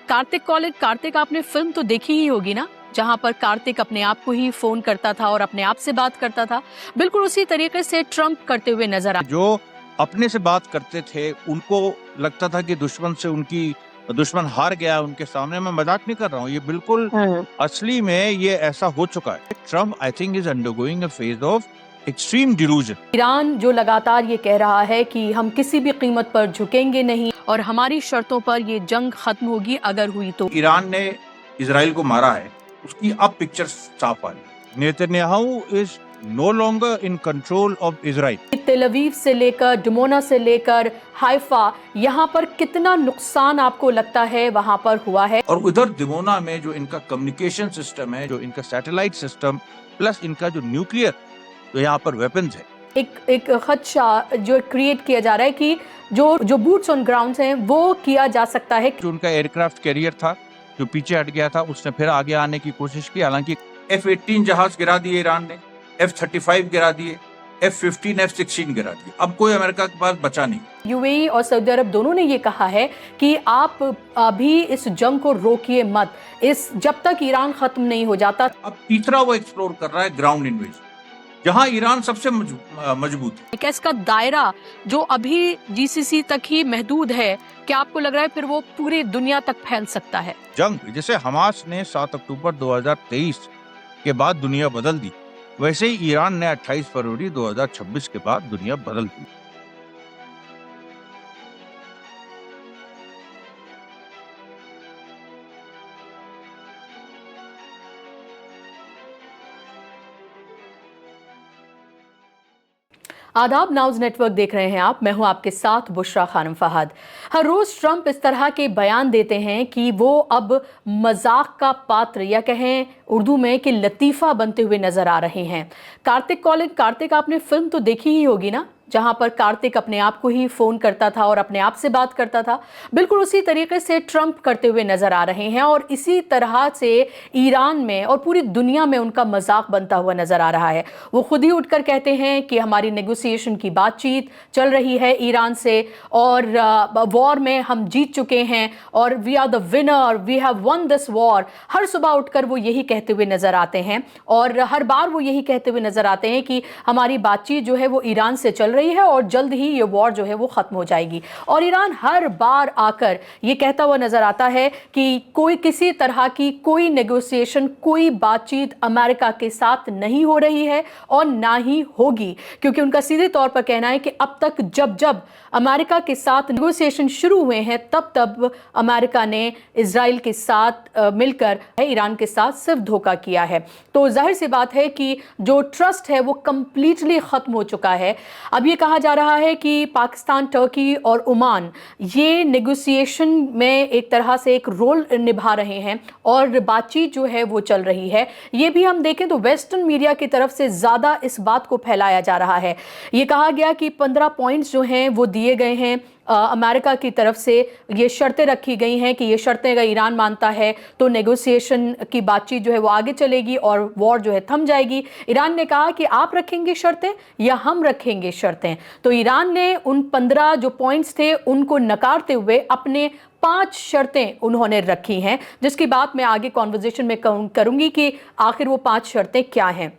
कार्तिक आपने फिल्म तो देखी ही होगी ना, जहां पर कार्तिक अपने आप को ही फोन करता था और अपने आप से बात करता था। बिल्कुल उसी तरीके से ट्रंप करते हुए नजर आ जो अपने से बात करते थे उनको लगता था कि दुश्मन हार गया उनके सामने। मैं मजाक नहीं कर रहा हूँ, ये बिल्कुल असली में ये ऐसा हो चुका है। Trump I think is undergoing a phase of extreme delusion. Iran जो लगातार ये कह रहा है कि हम किसी भी कीमत पर झुकेंगे नहीं और हमारी शर्तों पर ये जंग खत्म होगी अगर हुई तो। ईरान ने इजराइल को मारा है, उसकी अब पिक्चर साफ आ रही है। Netanyahu is no longer in control of Israel. Tel Aviv से लेकर डिमोना से लेकर हाइफा, यहाँ पर कितना नुकसान आपको लगता है वहां पर हुआ है? और उधर दिमोना में जो इनका कम्युनिकेशन सिस्टम है, जो इनका सैटेलाइट सिस्टम, प्लस इनका जो न्यूक्लियर जो यहाँ पर वेपन्स है, एक खदशा जो क्रिएट किया जा रहा है कि जो बूट्स ऑन ग्राउंड हैं वो किया जा सकता है। जो उनका एयरक्राफ्ट कैरियर था जो पीछे हट गया था, उसने फिर आगे आने की कोशिश की। हालांकि F-18 जहाज गिरा दिए ईरान ने, F-35 गिरा दिए, F-15, F-16 गिरा दिए। अब कोई अमेरिका के पास बचा नहीं। यूएई और सऊदी अरब दोनों ने ये कहा है कि आप अभी इस जंग को रोकिए मत, जब तक ईरान खत्म नहीं हो जाता। अब तीसरा वो एक्सप्लोर कर रहा है ग्राउंड इन्वेजन, जहां ईरान सबसे मजबूत है। इसका दायरा जो अभी जीसीसी तक ही महदूद है, क्या आपको लग रहा है फिर वो पूरी दुनिया तक फैल सकता है? जंग जैसे हमास ने 7 अक्टूबर 2023 के बाद दुनिया बदल दी, वैसे ही ईरान ने 28 फरवरी 2026 के बाद दुनिया बदल दी। आदाब, नाउज नेटवर्क देख रहे हैं आप। मैं हूं आपके साथ बुशरा खानम फहद। हर रोज ट्रंप इस तरह के बयान देते हैं कि वो अब मजाक का पात्र या कहें उर्दू में कि लतीफा बनते हुए नजर आ रहे हैं। कार्तिक आपने फिल्म तो देखी ही होगी ना, जहां पर कार्तिक अपने आप को ही फोन करता था और अपने आप से बात करता था। बिल्कुल उसी तरीके से ट्रंप करते हुए नजर आ रहे हैं और इसी तरह से ईरान में और पूरी दुनिया में उनका मजाक बनता हुआ नजर आ रहा है। वो खुद ही उठकर कहते हैं कि हमारी नेगोशिएशन की बातचीत चल रही है ईरान से और वॉर में हम जीत चुके हैं और we are the winner, we have won this war. हर सुबह उठकर वो यही कहते हुए नजर आते हैं और हर बार वो यही कहते हुए नजर आते हैं कि हमारी बातचीत जो है वो ईरान से चल रही है और जल्द ही ये वॉर जो है वो खत्म हो जाएगी। और ईरान हर बार आकर ये कहता हुआ नजर आता है कि कोई किसी तरह की कोई नेगोशिएशन, कोई बातचीत अमेरिका के साथ नहीं हो रही है और ना ही होगी, क्योंकि उनका सीधे तौर पर कहना है कि अब तक जब जब अमेरिका के साथ नेगोशिएशन शुरू हुए हैं तब तब अमेरिका ने इजराइल के साथ मिलकर ईरान के साथ सिर्फ धोखा किया है। तो जाहिर सी बात है कि जो ट्रस्ट है वो कंप्लीटली खत्म हो चुका है। अब ये कहा जा रहा है कि पाकिस्तान, टर्की और ओमान ये नेगोशिएशन में एक तरह से एक रोल निभा रहे हैं और बातचीत जो है वो चल रही है। ये भी हम देखें तो वेस्टर्न मीडिया की तरफ से ज़्यादा इस बात को फैलाया जा रहा है। ये कहा गया कि 15 पॉइंट्स जो हैं वो दिए गए हैं अमेरिका की तरफ से। ये शर्तें रखी गई हैं कि ये शर्तें अगर ईरान मानता है तो नेगोशिएशन की बातचीत जो है वो आगे चलेगी और वॉर जो है थम जाएगी। ईरान ने कहा कि आप रखेंगे शर्तें या हम रखेंगे शर्तें। तो ईरान ने उन 15 जो पॉइंट्स थे उनको नकारते हुए अपने 5 शर्तें उन्होंने रखी हैं, जिसकी बात मैं आगे कॉन्वर्जेशन में करूंगी कि आखिर वो 5 शर्तें क्या हैं।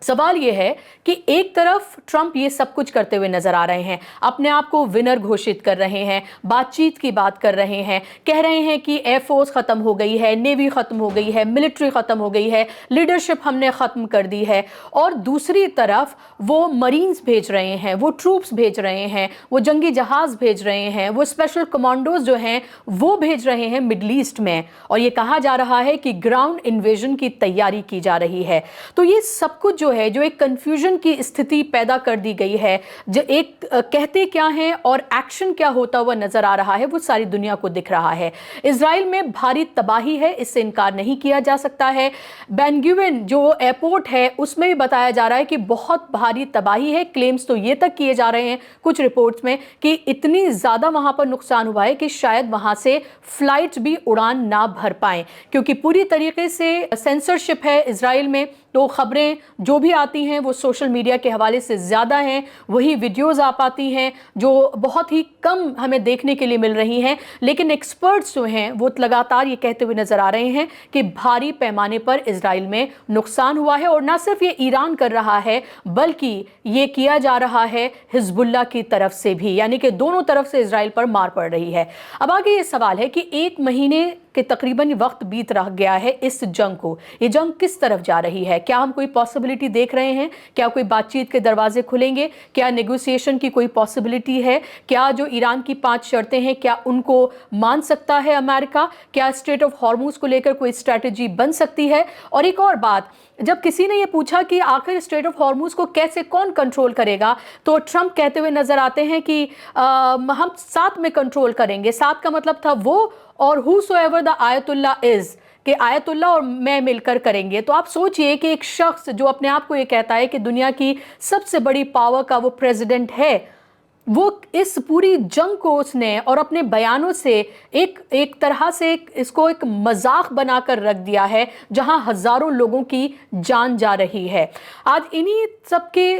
सवाल यह है कि एक तरफ ट्रंप ये सब कुछ करते हुए नजर आ रहे हैं, अपने आप को विनर घोषित कर रहे हैं, बातचीत की बात कर रहे हैं, कह रहे हैं कि एयरफोर्स खत्म हो गई है, नेवी खत्म हो गई है, मिलिट्री खत्म हो गई है, लीडरशिप हमने खत्म कर दी है। और दूसरी तरफ वो मरीन्स भेज रहे हैं, वो ट्रूप्स भेज रहे हैं, वो जंगी जहाज भेज रहे हैं, वो स्पेशल कमांडोज जो हैं वो भेज रहे हैं मिडल ईस्ट में। और ये कहा जा रहा है कि ग्राउंड इन्वेजन की तैयारी की जा रही है। तो ये सब कुछ जो है, जो एक कंफ्यूजन की स्थिति पैदा कर दी गई है, जो एक कहते क्या हैं और एक्शन क्या होता हुआ नजर आ रहा है, वो सारी दुनिया को दिख रहा है। इजराइल में भारी तबाही है, इससे इनकार नहीं किया जा सकता है। बेन गुरियन जो एयरपोर्ट है उसमें भी बताया जा रहा है कि बहुत भारी तबाही है। क्लेम्स तो ये तक किए जा रहे हैं कुछ रिपोर्ट्स में कि इतनी ज्यादा वहां पर नुकसान हुआ है कि शायद वहां से फ्लाइट भी उड़ान ना भर पाए, क्योंकि पूरी तरीके से सेंसरशिप है इजराइल में। तो खबरें जो भी आती हैं वो सोशल मीडिया के हवाले से ज़्यादा हैं, वही वीडियोज़ आ पाती हैं जो बहुत ही कम हमें देखने के लिए मिल रही हैं। लेकिन एक्सपर्ट्स जो हैं वो लगातार ये कहते हुए नज़र आ रहे हैं कि भारी पैमाने पर इजराइल में नुकसान हुआ है, और ना सिर्फ ये ईरान कर रहा है बल्कि ये किया जा रहा है हिजबुल्लाह की तरफ से भी, यानी कि दोनों तरफ से इजराइल पर मार पड़ रही है। अब आगे ये सवाल है कि 1 महीने के तकरीबन वक्त बीत रह गया है इस जंग को, ये जंग किस तरफ जा रही है? क्या हम कोई पॉसिबिलिटी देख रहे हैं? क्या कोई बातचीत के दरवाजे खुलेंगे? क्या नेगोशिएशन की कोई पॉसिबिलिटी है? क्या जो ईरान की 5 शर्तें हैं क्या उनको मान सकता है अमेरिका? क्या स्ट्रेट ऑफ हॉर्मुज को लेकर कोई स्ट्रैटेजी बन सकती है? और एक और बात, जब किसी ने ये पूछा कि आखिर स्ट्रेट ऑफ हॉर्मुज को कैसे कौन कंट्रोल करेगा, तो ट्रंप कहते हुए नजर आते हैं कि हम साथ में कंट्रोल करेंगे। साथ का मतलब था वो और हूसोएवर द आयतुल्लाह इज, कि आयतुल्लाह और मैं मिलकर करेंगे। तो आप सोचिए कि एक शख्स जो अपने आप को ये कहता है कि दुनिया की सबसे बड़ी पावर का वो प्रेसिडेंट है, वो इस पूरी जंग को उसने और अपने बयानों से एक तरह से इसको एक मजाक बनाकर रख दिया है, जहां हजारों लोगों की जान जा रही है। आज इन्हीं सब के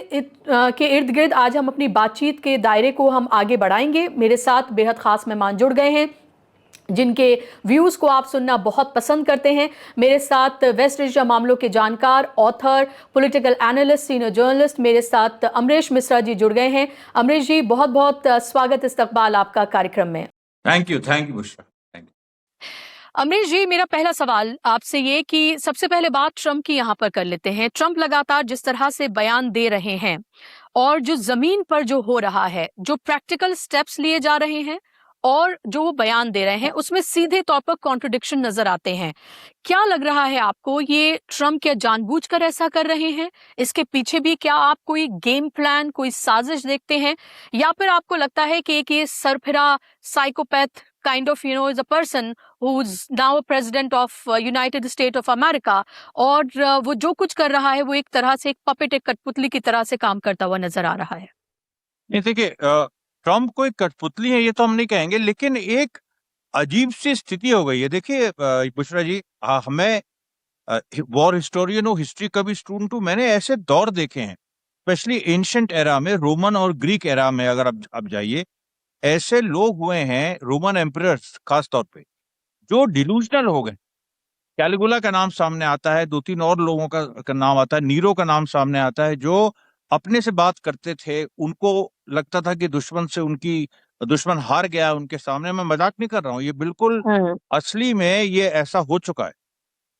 इर्द गिर्द आज हम अपनी बातचीत के दायरे को हम आगे बढ़ाएंगे। मेरे साथ बेहद खास मेहमान जुड़ गए हैं जिनके व्यूज़ को आप सुनना बहुत पसंद करते हैं। मेरे साथ वेस्ट एशिया मामलों के जानकार, author, political analyst, senior journalist मेरे साथ अमरीश मिश्रा जी जुड़ गए हैं। अमरीश जी, बहुत बहुत स्वागत, इस्तकबाल आपका कार्यक्रम में। Thank you Bushra. अमरीश जी, मेरा पहला सवाल आपसे ये कि सबसे पहले बात ट्रंप की यहाँ पर कर लेते हैं। ट्रंप लगातार जिस तरह से बयान दे रहे हैं और जो जमीन पर जो हो रहा है, जो प्रैक्टिकल स्टेप्स लिए जा रहे हैं और जो वो बयान दे रहे हैं, उसमें सीधे तौर पर कॉन्ट्रडिक्शन नजर आते हैं। क्या लग रहा है आपको, ये ट्रंप क्या जानबूझकर ऐसा कर रहे हैं? इसके पीछे भी क्या आप कोई गेम प्लान, कोई साजिश देखते हैं, या फिर आपको लगता है कि एक ये Sarfira psychopath kind of is a person who is now a president of United state of America, और वो जो कुछ कर रहा है वो एक तरह से एक पपेट, एक कठपुतली की तरह से काम करता हुआ नजर आ रहा है? नहीं, देखिए, ट्रम्प कोई कठपुतली है ये तो हम नहीं कहेंगे, लेकिन एक अजीब सी स्थिति हो गई है। देखिए बुशरा जी, मैं वॉर हिस्टोरियन हूँ, हिस्ट्री का भी स्टूडेंट हूँ। मैंने ऐसे दौर देखे हैं, स्पेशली एंशिएंट एरा में, रोमन और ग्रीक एरा में अगर आप जाइए, ऐसे लोग हुए हैं, रोमन एम्परर्स खास तौर पे, जो डिलूजनल हो गए। कैलिगुला का नाम सामने आता है, 2-3 और लोगों का नाम आता है, नीरो का नाम सामने आता है, जो अपने से बात करते थे, उनको लगता था कि दुश्मन हार गया उनके सामने। मैं मजाक नहीं कर रहा हूँ, ये बिल्कुल असली में ये ऐसा हो चुका है।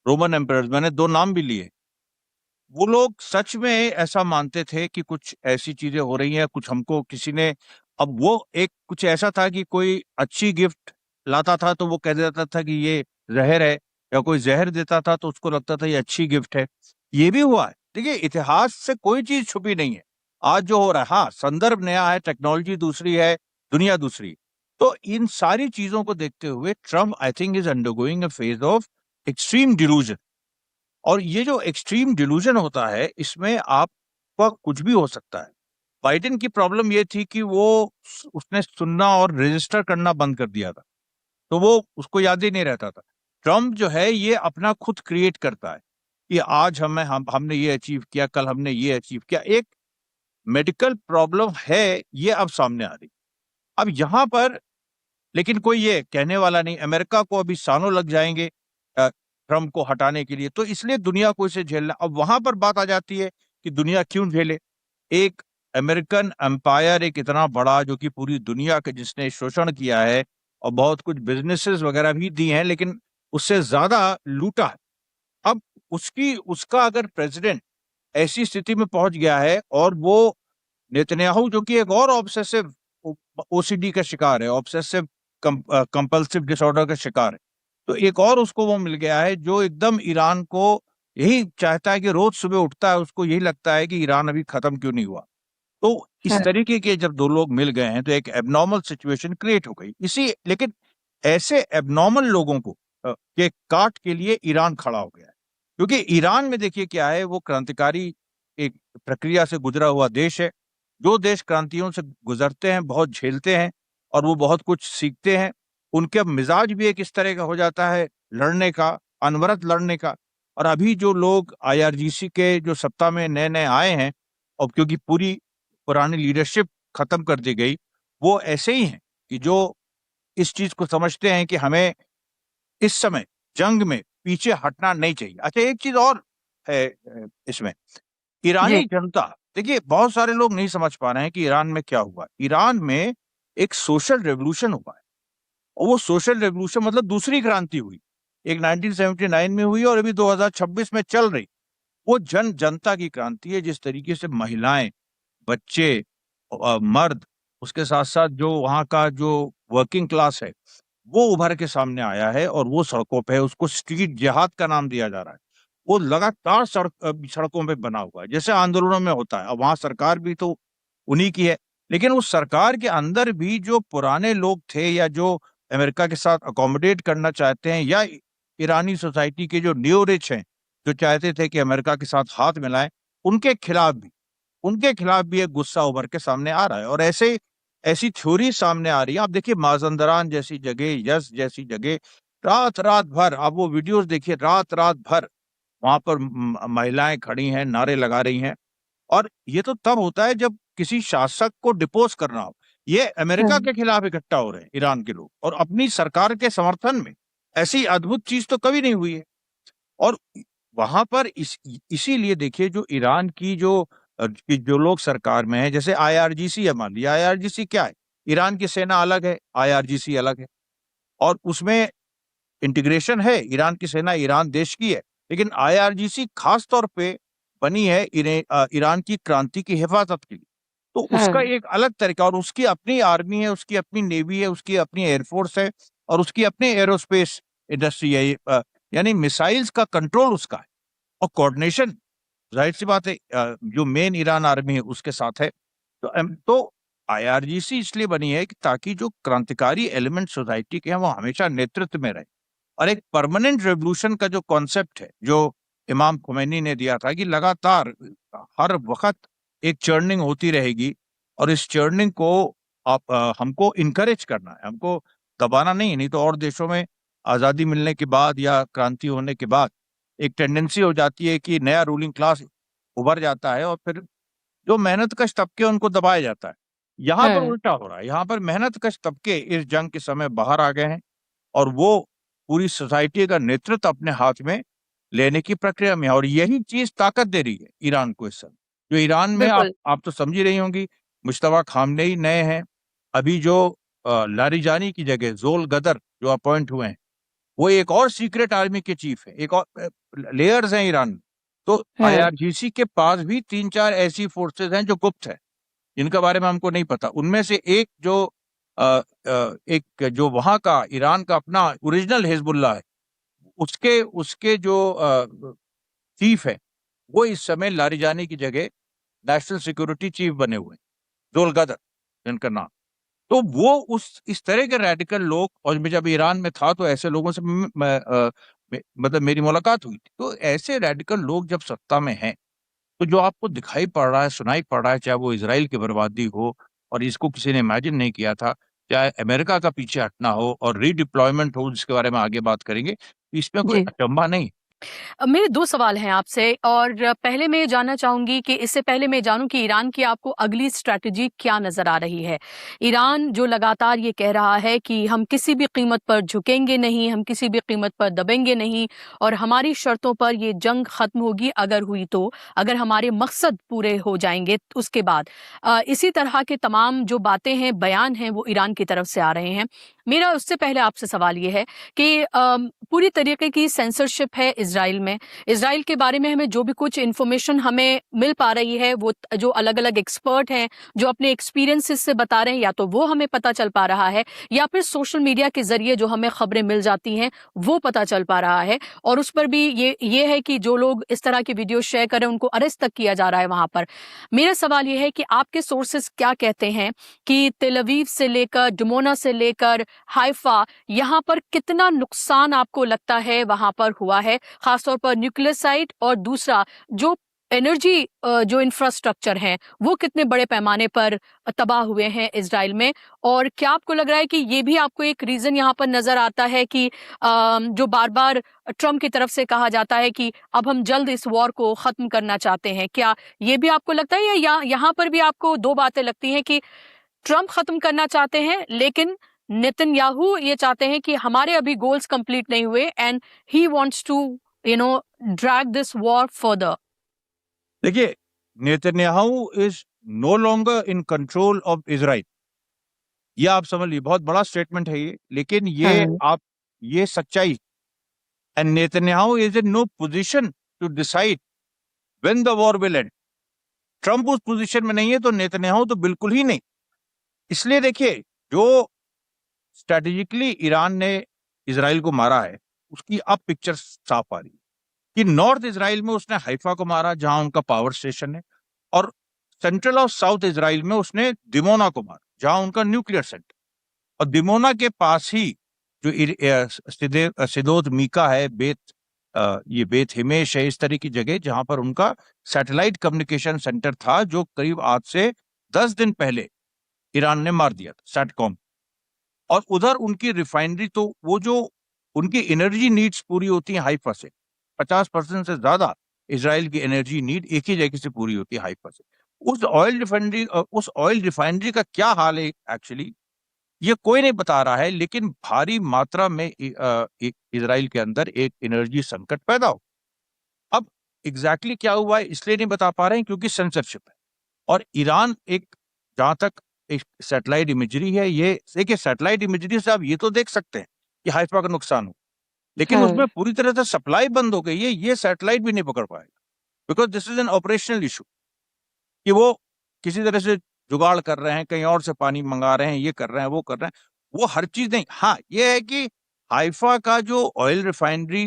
रोमन एम्परर्स, मैंने 2 नाम भी लिए। वो लोग सच में ऐसा मानते थे कि कुछ ऐसी चीजें हो रही हैं, कुछ हमको किसी ने, अब वो एक कुछ ऐसा था कि कोई अच्छी गिफ्ट लाता था तो वो कह देता था कि ये जहर है, या कोई जहर देता था तो उसको लगता था ये अच्छी गिफ्ट है। ये भी हुआ है। देखिए, इतिहास से कोई चीज छुपी नहीं है। आज जो हो रहा है, हाँ, संदर्भ नया है, टेक्नोलॉजी दूसरी है, दुनिया दूसरी। तो इन सारी चीजों को देखते हुए Trump I think is undergoing a phase of extreme delusion. और ये जो एक्सट्रीम डिलूजन होता है, इसमें आपका कुछ भी हो सकता है। बाइडेन की प्रॉब्लम ये थी कि उसने सुनना और रजिस्टर करना बंद कर दिया था, तो वो उसको याद ही नहीं रहता था। ट्रम्प जो है ये अपना खुद क्रिएट करता है कि आज हमने ये अचीव किया, कल हमने ये अचीव किया। एक मेडिकल प्रॉब्लम है, ये अब सामने आ रही। अब यहाँ पर लेकिन कोई ये कहने वाला नहीं, अमेरिका को अभी सालों लग जाएंगे ट्रम्प को हटाने के लिए, तो इसलिए दुनिया को इसे झेलना। अब वहां पर बात आ जाती है कि दुनिया क्यों झेले। एक अमेरिकन एम्पायर, एक इतना बड़ा, जो कि पूरी दुनिया के, जिसने शोषण किया है और बहुत कुछ बिजनेसेस वगैरह भी दी हैं, लेकिन उससे ज्यादा लूटा है। अब उसका अगर प्रेसिडेंट ऐसी स्थिति में पहुंच गया है, और वो नेतन्याहू जो कि एक और ऑब्सेसिव ओसीडी का शिकार है, ऑब्सेसिव कंपल्सिव डिसऑर्डर का शिकार है, तो एक और उसको वो मिल गया है जो एकदम ईरान को यही चाहता है कि रोज सुबह उठता है, उसको यही लगता है कि ईरान अभी खत्म क्यों नहीं हुआ। तो इस तरीके के जब 2 लोग मिल गए हैं तो एक एबनॉर्मल सिचुएशन क्रिएट हो गई। लेकिन ऐसे एबनॉर्मल लोगों को के काट के लिए ईरान खड़ा हो गया है, क्योंकि ईरान में देखिए क्या है, वो क्रांतिकारी एक प्रक्रिया से गुजरा हुआ देश है। जो देश क्रांतियों से गुजरते हैं, बहुत झेलते हैं और वो बहुत कुछ सीखते हैं। उनके अब मिजाज भी एक इस तरह का हो जाता है, लड़ने का, अनवरत लड़ने का। और अभी जो लोग IRGC के जो सत्ता में नए नए आए हैं, और क्योंकि पूरी पुरानी लीडरशिप खत्म कर दी गई, वो ऐसे ही हैं कि जो इस चीज को समझते हैं कि हमें इस समय जंग में पीछे हटना नहीं चाहिए। अच्छा, एक चीज और है इसमें, ईरानी जनता, देखिए बहुत सारे लोग नहीं समझ पा रहे हैं कि ईरान में क्या हुआ। ईरान में एक सोशल रेवोल्यूशन हुआ है, और वो सोशल रेवोल्यूशन मतलब दूसरी क्रांति हुई। एक 1979 में हुई और अभी 2026 में चल रही। वो जनता की क्रांति है। जिस तरीके से महिलाएं, बच्चे, मर्द, उसके साथ साथ जो वहाँ का जो वर्किंग क्लास है, वो उभर के सामने आया है और वो सड़कों पे है। उसको स्ट्रीट जिहाद का नाम दिया जा रहा है। वो लगातार सड़कों पे बना हुआ है, जैसे आंदोलनों में होता है। अब वहां सरकार भी तो उन्हीं की है, लेकिन उस सरकार के अंदर भी जो पुराने लोग थे, या जो अमेरिका के साथ अकोमोडेट करना चाहते हैं, या ईरानी सोसाइटी के जो न्यू रिच हैं, जो चाहते थे कि अमेरिका के साथ हाथ मिलाएं, उनके खिलाफ भी एक गुस्सा उभर के सामने आ रहा है। और ऐसी थ्योरी सामने आ रही है। आप देखिए माजंदरान जैसी जगह, यस जैसी जगह, रात रात भर आप वो वीडियोस देखिए, रात रात भर वहां पर महिलाएं खड़ी हैं, नारे लगा रही हैं। और ये तो तब होता है जब किसी शासक को डिपोज करना हो। ये अमेरिका के खिलाफ इकट्ठा हो रहे हैं ईरान के लोग, और अपनी सरकार के समर्थन में। ऐसी अद्भुत चीज तो कभी नहीं हुई है। और वहां पर इसीलिए देखिए, जो ईरान की जो लोग सरकार में है, जैसे IRGC है, मान लिया IRGC क्या है, ईरान की सेना अलग है, IRGC अलग है, और उसमें इंटीग्रेशन है। ईरान की सेना ईरान देश की है, लेकिन IRGC खास तौर पे बनी है ईरान की क्रांति की हिफाजत के लिए। तो उसका एक अलग तरीका, और उसकी अपनी आर्मी है, उसकी अपनी नेवी है, उसकी अपनी एयरफोर्स है, और उसकी अपनी एरोस्पेस इंडस्ट्री है। यानी मिसाइल्स का कंट्रोल उसका है, और कोऑर्डिनेशन जाहिर सी बात है जो मेन ईरान आर्मी है उसके साथ है। तो IRGC इसलिए बनी है कि ताकि जो क्रांतिकारी एलिमेंट सोसाइटी के हैं वो हमेशा नेतृत्व में रहे। और एक परमानेंट रेवोल्यूशन का जो कॉन्सेप्ट है, जो इमाम खुमैनी ने दिया था कि लगातार हर वक्त एक चर्निंग होती रहेगी, और इस चर्निंग को हमको इनकरेज करना है, हमको दबाना नहीं तो और देशों में आजादी मिलने के बाद या क्रांति होने के बाद एक टेंडेंसी हो जाती है कि नया रूलिंग क्लास उभर जाता है, और फिर जो मेहनतकश तबके उनको दबाया जाता है। यहाँ पर उल्टा हो रहा है। यहाँ पर मेहनतकश तबके इस जंग के समय बाहर आ गए हैं, और वो पूरी सोसाइटी का नेतृत्व अपने हाथ में लेने की प्रक्रिया में है। और यही चीज ताकत दे रही है ईरान को इस समय। जो ईरान में आप तो समझ ही रही होंगी, मुश्तबा खामनेई नए हैं। अभी जो लारिजानी की जगह जोल गदर जो अपॉइंट हुए हैं, वो एक और सीक्रेट आर्मी के चीफ है। एक और लेयर्स हैं ईरान में। तो IRGC के पास भी 3-4 ऐसी फोर्सेस हैं जो गुप्त है, जिनके बारे में हमको नहीं पता। उनमें से एक जो वहां का ईरान का अपना ओरिजिनल हिजबुल्लाह है, उसके जो चीफ है, वो इस समय लारिजानी की जगह नेशनल सिक्योरिटी चीफ बने हुए हैं, जोल गदर जिनका नाम। तो वो इस तरह के रेडिकल लोग, और मैं जब ईरान में था तो ऐसे लोगों से मतलब मेरी मुलाकात हुई थी। तो ऐसे रेडिकल लोग जब सत्ता में हैं, तो जो आपको दिखाई पड़ रहा है, सुनाई पड़ रहा है, चाहे वो इजराइल की बर्बादी हो, और इसको किसी ने इमेजिन नहीं किया था, चाहे अमेरिका का पीछे हटना हो और रीडिप्लॉयमेंट हो, जिसके बारे में आगे बात करेंगे, इसमें कोई अचंभा नहीं। मेरे 2 सवाल हैं आपसे, और पहले मैं ये जानना चाहूँगी कि इससे पहले मैं जानूँ कि ईरान की आपको अगली स्ट्रैटेजी क्या नज़र आ रही है? ईरान जो लगातार ये कह रहा है कि हम किसी भी कीमत पर झुकेंगे नहीं, हम किसी भी कीमत पर दबेंगे नहीं, और हमारी शर्तों पर ये जंग ख़त्म होगी अगर हुई तो, अगर हमारे मकसद पूरे हो जाएँगे उसके बाद। इसी तरह के तमाम जो बातें हैं, बयान हैं, वो ईरान की तरफ से आ रहे हैं। मेरा उससे पहले आपसे सवाल ये है कि पूरी तरीके की सेंसरशिप है इज़राइल में। इज़राइल के बारे में हमें जो भी कुछ इन्फॉर्मेशन हमें मिल पा रही है, वो जो अलग-अलग एक्सपर्ट हैं, जो अपने एक्सपीरियंसेस से बता रहे हैं, या तो वो हमें पता चल पा रहा है, या फिर सोशल मीडिया के ज़रिए जो हमें खबरें मिल जाती हैं, वो पता चल पा रहा है। और उस पर भी ये है कि जो लोग इस तरह की वीडियो शेयर कर रहे हैं, उनको अरेस्ट तक किया जा रहा है वहाँ पर। मेरा सवाल ये है कि आपके सोर्सेस क्या कहते हैं कि तेल अवीव से लेकर, डिमोना से लेकर हाइफा, यहाँ पर कितना नुकसान आपको लगता है वहाँ पर हुआ है, खासतौर पर न्यूक्लियर साइट, और दूसरा जो एनर्जी जो इंफ्रास्ट्रक्चर हैं वो कितने बड़े पैमाने पर तबाह हुए हैं इजराइल में, और क्या आपको लग रहा है कि ये भी आपको एक रीजन यहाँ पर नजर आता है कि जो बार बार ट्रम्प की तरफ से कहा जाता है कि अब हम जल्द इस वॉर को खत्म करना चाहते हैं, क्या ये भी आपको लगता है, या यहाँ पर भी आपको दो बातें लगती हैं कि ट्रम्प खत्म करना चाहते हैं लेकिन नेतन्याहू ये चाहते हैं कि हमारे अभी गोल्स कंप्लीट नहीं हुए and he wants to drag this war further? देखिए, Netanyahu is no longer in control of Israel. ये आप समझ लीजिए, बहुत बड़ा स्टेटमेंट है ये, लेकिन ये सच्चाई। And Netanyahu is in no position to decide when the war will end. Trump उस पोजीशन में नहीं है, तो नेतन्याहू तो बिल्कुल ही नहीं। इसलिए देखिए, जो स्ट्रेटेजिकली ईरान ने इजराइल को मारा है, उसकी अब पिक्चर साफ आ रही है कि नॉर्थ इजराइल में उसने हाइफा को मारा, जहां उनका पावर स्टेशन है, और सेंट्रल और साउथ इजराइल में उसने दिमोना को मारा, जहां उनका न्यूक्लियर सेंटर। और दिमोना के पास ही जो सिदोत मीका है, ये बेत हिमेश है, इस तरह की जगह जहां पर उनका सैटेलाइट कम्युनिकेशन सेंटर था, जो करीब आज से 10 दिन पहले ईरान ने मार दिया था, सैटकॉम। और उधर उनकी रिफाइनरी, तो वो जो उनकी एनर्जी नीड्स पूरी होती हैं हाइफा से, 50% से ज्यादा इजराइल की एनर्जी नीड एक ही जगह से पूरी होती है, हाइफा से। उस ऑयल रिफाइनरी का क्या हाल है एक्चुअली, ये कोई नहीं बता रहा है, लेकिन भारी मात्रा में इजराइल के अंदर एक एनर्जी संकट पैदा हो। अब एग्जैक्टली क्या हुआ है इसलिए नहीं बता पा रहे हैं, क्योंकि सेंसरशिप है। और ईरान जहां तक एक सैटेलाइट इमेजरी है, ये देखिए, सैटेलाइट इमेजरी से आप ये तो देख सकते हैं कि हाइफा का नुकसान हो, लेकिन उसमें पूरी तरह से सप्लाई बंद हो गई है, ये सैटेलाइट भी नहीं पकड़ पाएगा, because this is an operational issue, कि वो किसी तरह से जुगाड़ कर रहे हैं, कहीं और से पानी मंगा रहे हैं, ये कर रहे हैं, वो कर रहे हैं, वो हर चीज नहीं। हाँ, ये है कि हाइफा का जो ऑयल रिफाइनरी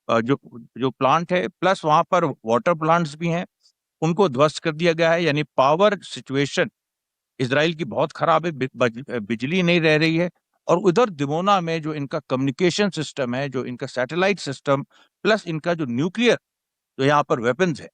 जो जो प्लांट है, प्लस वहां पर वाटर प्लांट्स भी हैं, उनको ध्वस्त कर दिया गया है। यानी पावर सिचुएशन इजराइल की बहुत खराब है, बिजली नहीं रह रही है। और उधर दिमोना में जो इनका कम्युनिकेशन सिस्टम है, जो इनका सैटेलाइट सिस्टम, प्लस इनका जो न्यूक्लियर, जो यहाँ पर वेपन्स है,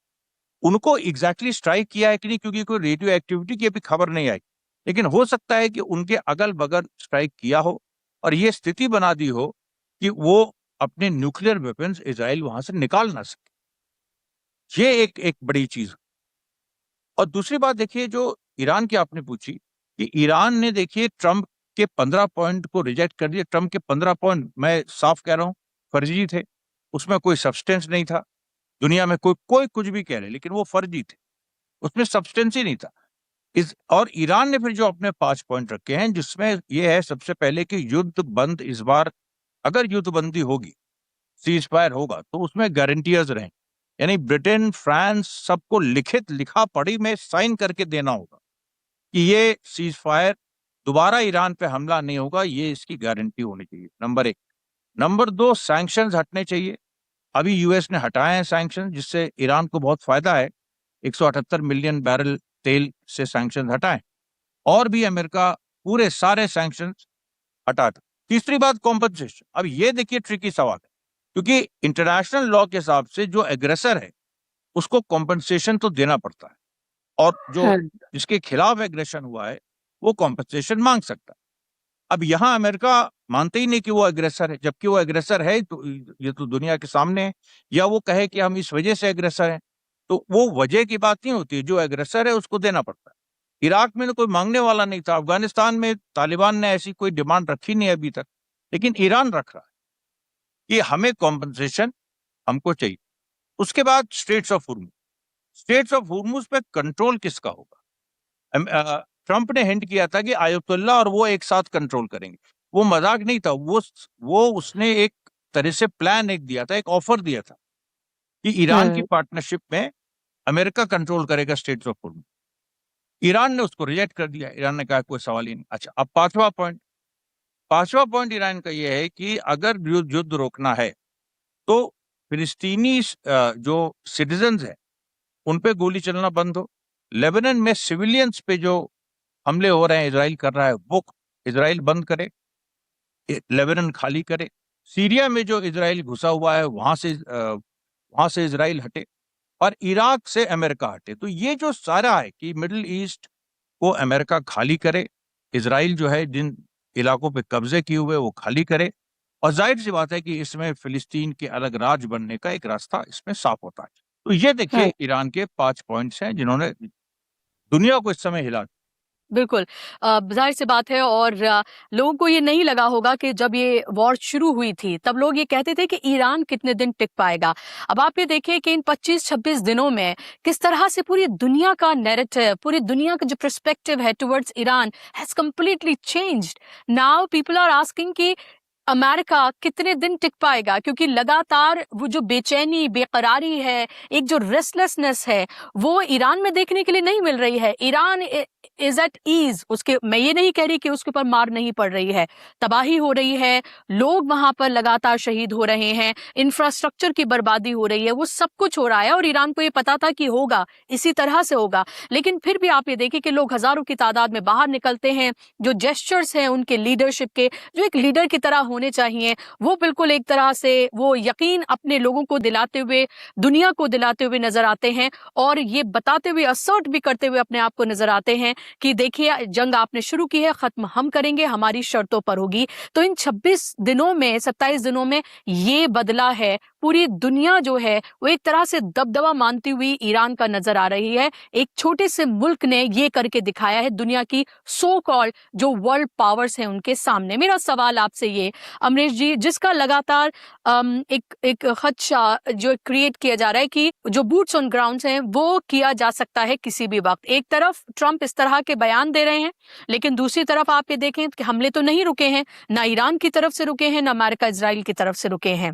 उनको एग्जैक्टली स्ट्राइक किया है कि नहीं, क्योंकि कोई रेडियो एक्टिविटी की अभी खबर नहीं आई, लेकिन हो सकता है कि उनके अगल बगल स्ट्राइक किया हो और ये स्थिति बना दी हो कि वो अपने न्यूक्लियर वेपन्स इजराइल वहां से निकाल ना सके। ये एक बड़ी चीज। और दूसरी बात देखिए, जो ईरान की आपने पूछी, कि ईरान ने देखिए ट्रम्प के 15 पॉइंट को रिजेक्ट कर दिया। ट्रम्प के 15 पॉइंट, मैं साफ कह रहा हूं, फर्जी थे, उसमें कोई सब्सटेंस नहीं था। दुनिया में कोई कुछ भी कह रहे, लेकिन वो फर्जी थे, उसमें सब्सटेंस ही नहीं था। और ईरान ने फिर जो अपने 5 पॉइंट रखे हैं, जिसमें ये है सबसे पहले कि युद्ध बंद, इस बार अगर युद्ध बंदी होगी, सीज फायर होगा, तो उसमें गारंटियर्स रहें, यानी ब्रिटेन, फ्रांस, सबको लिखित लिखा पढ़ी में साइन करके देना होगा कि ये सीज फायर, दोबारा ईरान पे हमला नहीं होगा, ये इसकी गारंटी होनी चाहिए, नंबर 1। नंबर 2, सैंक्शंस हटने चाहिए। अभी यूएस ने हटाए हैं सैंक्शन, जिससे ईरान को बहुत फायदा है। 178 मिलियन बैरल तेल से सैंक्शन हटाए, और भी अमेरिका पूरे सारे सैंक्शन हटा दे। तीसरी बात, कॉम्पनसेशन। अब ये देखिए ट्रिकी सवाल है, क्योंकि इंटरनेशनल लॉ के हिसाब से जो एग्रेसर है उसको कॉम्पनसेशन तो देना पड़ता है, और जो जिसके खिलाफ एग्रेशन हुआ है वो कॉम्पनसेशन मांग सकता है। अब यहाँ अमेरिका मानते ही नहीं कि वो एग्रेसर है, जबकि वो एग्रेसर है, तो ये तो दुनिया के सामने है। या वो कहे कि हम इस वजह से एग्रेसर हैं, तो वो वजह की बात नहीं होती, जो एग्रेसर है उसको देना पड़ता है। इराक में तो कोई मांगने वाला नहीं था, अफगानिस्तान में तालिबान ने ऐसी कोई डिमांड रखी नहीं अभी तक, लेकिन ईरान रख रहा है कि हमें कॉम्पनसेशन हमको चाहिए। उसके बाद स्ट्रेट्स ऑफ हुर्मुज। स्ट्रेट्स ऑफ हुर्मुज पे कंट्रोल किसका होगा? ट्रंप ने हिंट किया था कि आयतुल्ला और वो एक साथ कंट्रोल करेंगे। वो मजाक नहीं था, वो उसने एक तरह से प्लान दिया था, एक ऑफर दिया था कि ईरान की पार्टनरशिप में अमेरिका कंट्रोल करेगा स्ट्रेट्स ऑफ हुर्मुज। ईरान ने उसको रिजेक्ट कर दिया, ईरान ने कहा कोई सवाल ही नहीं। अच्छा, अब पांचवा पॉइंट ईरान का यह है कि अगर युद्ध रोकना है तो फिलिस्तीनी जो सिटीजन्स हैं उन पे गोली चलना बंद हो। लेबनान में सिविलियंस पे जो हमले हो रहे हैं, इजराइल कर रहा है, वो इजराइल बंद करे, लेबनान खाली करे। सीरिया में जो इजराइल घुसा हुआ है वहां से इजराइल हटे। और इराक से अमेरिका हटे। तो ये जो सारा है कि मिडिल ईस्ट को अमेरिका खाली करे, इजराइल जो है जिन इलाकों पे कब्जे किए हुए वो खाली करे, और जाहिर सी बात है कि इसमें फिलिस्तीन के अलग राज्य बनने का एक रास्ता इसमें साफ होता है। तो ये देखिए ईरान के 5 पॉइंट्स हैं जिन्होंने दुनिया को इस समय हिला। बिल्कुल। ज़ाहिर सी बात है, और लोगों को ये नहीं लगा होगा कि जब ये वॉर शुरू हुई थी तब लोग ये कहते थे कि ईरान कितने दिन टिक पाएगा। अब आप ये देखिए कि इन 25-26 दिनों में किस तरह से पूरी दुनिया का नैरेटिव, पूरी दुनिया का जो पर्सपेक्टिव है towards Iran has completely changed. Now people are asking कि अमेरिका कितने दिन टिक पाएगा, क्योंकि लगातार वो जो बेचैनी, बेकरारी है, एक जो रेस्टलेसनेस है, वो ईरान में देखने के लिए नहीं मिल रही है। Iran is at ease. उसके, मैं ये नहीं कह रही कि उसके ऊपर मार नहीं पड़ रही है, तबाही हो रही है, लोग वहां पर लगातार शहीद हो रहे हैं, इंफ्रास्ट्रक्चर की बर्बादी हो रही है, वो सब कुछ हो रहा है, और ईरान को ये पता था कि होगा, इसी तरह से होगा। लेकिन फिर भी आप ये देखिए कि लोग हजारों की तादाद में बाहर निकलते हैं, जो जेस्चर्स हैं उनके लीडरशिप के, जो एक लीडर की तरह होने चाहिए, वो बिल्कुल एक तरह से वो यकीन अपने लोगों को दिलाते हुए, दुनिया को दिलाते हुए नजर आते हैं, और ये बताते हुए, असर्ट भी करते हुए अपने आप को नजर आते हैं कि देखिए जंग आपने शुरू की है, खत्म हम करेंगे, हमारी शर्तों पर होगी। तो इन 26 दिनों में, 27 दिनों में ये बदला है। पूरी दुनिया जो है वो एक तरह से दबदबा मानती हुई ईरान का नजर आ रही है। एक छोटे से मुल्क ने ये करके दिखाया है दुनिया की सो कॉल्ड जो वर्ल्ड पावर्स हैं उनके सामने। मेरा सवाल आपसे ये अमरीश जी, जिसका लगातार एक खदशा जो क्रिएट किया जा रहा है कि जो बूट्स ऑन ग्राउंड हैं वो किया जा सकता है किसी भी वक्त। एक तरफ ट्रंप इस तरह के बयान दे रहे हैं, लेकिन दूसरी तरफ आप ये देखें कि हमले तो नहीं रुके हैं, ना ईरान की तरफ से रुके हैं, ना अमेरिका इजराइल की तरफ से रुके हैं।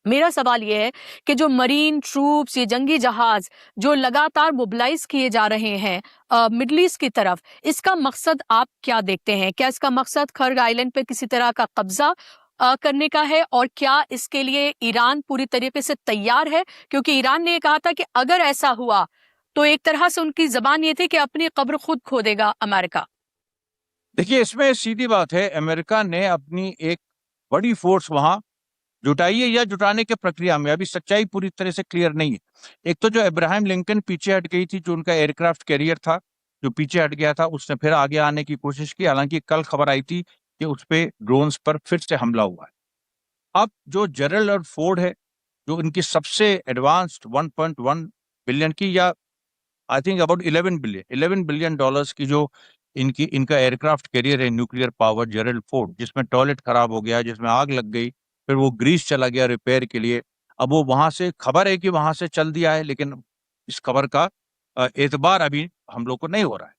मेरा सवाल यह है कि जो मरीन ट्रूप्स, ये जंगी जहाज जो लगातार मोबिलाइज किए जा रहे हैं मिडल ईस्ट की तरफ, इसका मकसद आप क्या देखते हैं? क्या इसका मकसद खर्ग आइलैंड पे किसी तरह का कब्जा करने का है, और क्या इसके लिए ईरान पूरी तरीके से तैयार है? क्योंकि ईरान ने कहा था कि अगर ऐसा हुआ तो एक तरह से उनकी जबान ये थी कि अपनी कब्र खुद खोदेगा अमेरिका। देखिए इसमें सीधी बात है, अमेरिका ने अपनी एक बड़ी फोर्स वहां जुटाई है या जुटाने के प्रक्रिया में, अभी सच्चाई पूरी तरह से क्लियर नहीं है। एक तो जो अब्राहम लिंकन पीछे हट गई थी, जो उनका एयरक्राफ्ट कैरियर था जो पीछे हट गया था, उसने फिर आगे आने की कोशिश की। हालांकि कल खबर आई थी कि उस पे ड्रोन्स पर फिर से हमला हुआ है। अब जो जेरल और फोर्ड है, जो इनकी सबसे एडवांस्ड 1.1 बिलियन की, या I think about 11 billion dollars की जो इनका एयरक्राफ्ट कैरियर है, न्यूक्लियर पावर जेरल फोर्ड, जिसमें टॉयलेट खराब हो गया, जिसमें आग लग गई, फिर वो ग्रीस चला गया रिपेयर के लिए। अब वो वहां से, खबर है कि वहां से चल दिया है, लेकिन इस खबर का एतबार अभी हम लोग को नहीं हो रहा है।